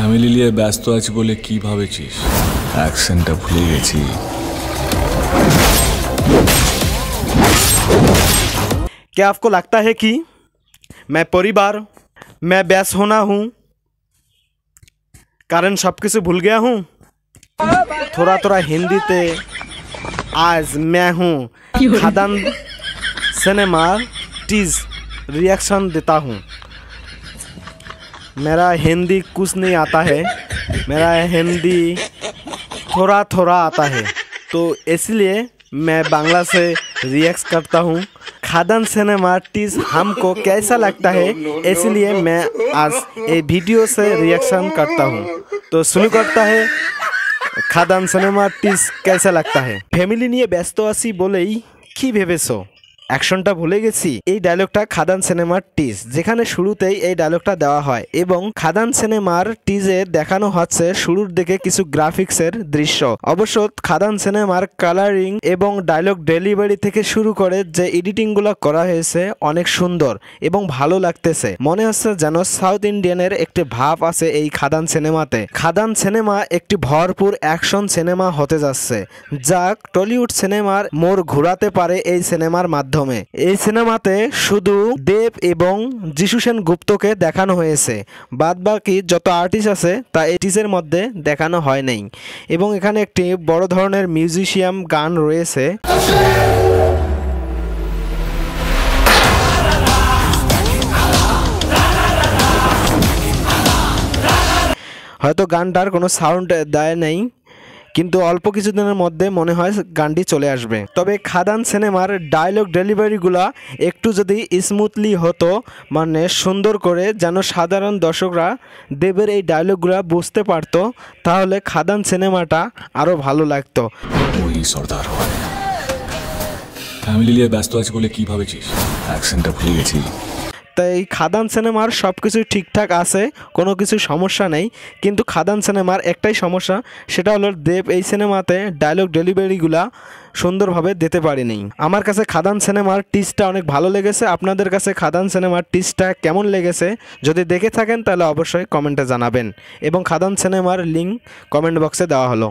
Family নিয়ে ব্যস্ত আছি বলে কি ভাবেছিস? অ্যাকশনটা ভুলে গেছি। क्या आपको लगता है कि मैं परिवार मैं व्यस्त होना हूँ कारण सब कुछ भूल गया हूँ? थोड़ा थोड़ा हिंदी ते आज मैं हूँ खादान सिनेमा टीज रिएक्शन देता हूँ। मेरा हिंदी कुछ नहीं आता है, मेरा हिंदी थोड़ा थोड़ा आता है, तो इसलिए मैं बांग्ला से रिएक्ट करता हूँ। खादान सिनेमा टीज हमको कैसा लगता है इसलिए मैं आज ये वीडियो से रिएक्शन करता हूँ। तो शुरू करता है खादान सिनेमा टीज कैसा लगता है। फैमिली নিয়ে ব্যস্ত আছি বলেই কি ভেবেছো অ্যাকশনটা ভুলে গেছি, এই ডায়লগটা খাদান সিনেমার টিজ, যেখানে শুরুতেই এই ডায়লগটা দেওয়া হয় এবং খাদান সিনেমার টিজে দেখানো হচ্ছে শুরুর দিকে কিছু গ্রাফিক্সের দৃশ্য। অবশ্য খাদান সিনেমার কালারিং এবং ডায়লগ ডেলিভারি থেকে শুরু করে যে এডিটিংগুলো করা হয়েছে অনেক সুন্দর এবং ভালো লাগতেছে। মনে হচ্ছে যেন সাউথ ইন্ডিয়ানের একটি ভাব আছে এই খাদান সিনেমাতে। খাদান সিনেমা একটি ভরপুর অ্যাকশন সিনেমা হতে যাচ্ছে, যা টলিউড সিনেমার মোড় ঘোরাতে পারে এই সিনেমার মাধ্যমে। এই সিনেমাতে শুধু দেব এবং যিশু সেনগুপ্তকে দেখানো হয়েছে, বাদবাকি যত আর্টিস্ট আছে তা এই টিজের মধ্যে দেখানো হয় নাই এবং এখানে একটি বড় ধরনের মিউজিশিয়াম গান রয়েছে। হয়তো গানটার কোনো সাউন্ড দেয় নাই, কিন্তু অল্প কিছুদিনের মধ্যে মনে হয় গানটি চলে আসবে। তবে খাদান সিনেমার ডায়লগ ডেলিভারিগুলো একটু যদি স্মুথলি হতো, মানে সুন্দর করে, যেন সাধারণ দর্শকরা দেবের এই ডায়লগগুলো বুঝতে পারতো, তাহলে খাদান সিনেমাটা আরও ভালো লাগতো। ওই সর্দার হয়। ফ্যামিলি নিয়ে ব্যস্ত আছি বলে কি ভাবেছিস? অ্যাকশনটা ভুলে গেছি। তাই খাদান সিনেমার সব কিছুই ঠিকঠাক আছে, কোনো কিছু সমস্যা নেই, কিন্তু খাদান সিনেমার একটাই সমস্যা, সেটা হলো দেব এই সিনেমাতে ডায়লগ ডেলিভারিগুলা সুন্দরভাবে দিতে পারেনি। আমার কাছে খাদান সিনেমার টিজটা অনেক ভালো লেগেছে। আপনাদের কাছে খাদান সিনেমার টিজটা কেমন লেগেছে যদি দেখে থাকেন তাহলে অবশ্যই কমেন্টে জানাবেন এবং খাদান সিনেমার লিঙ্ক কমেন্ট বক্সে দেওয়া হলো।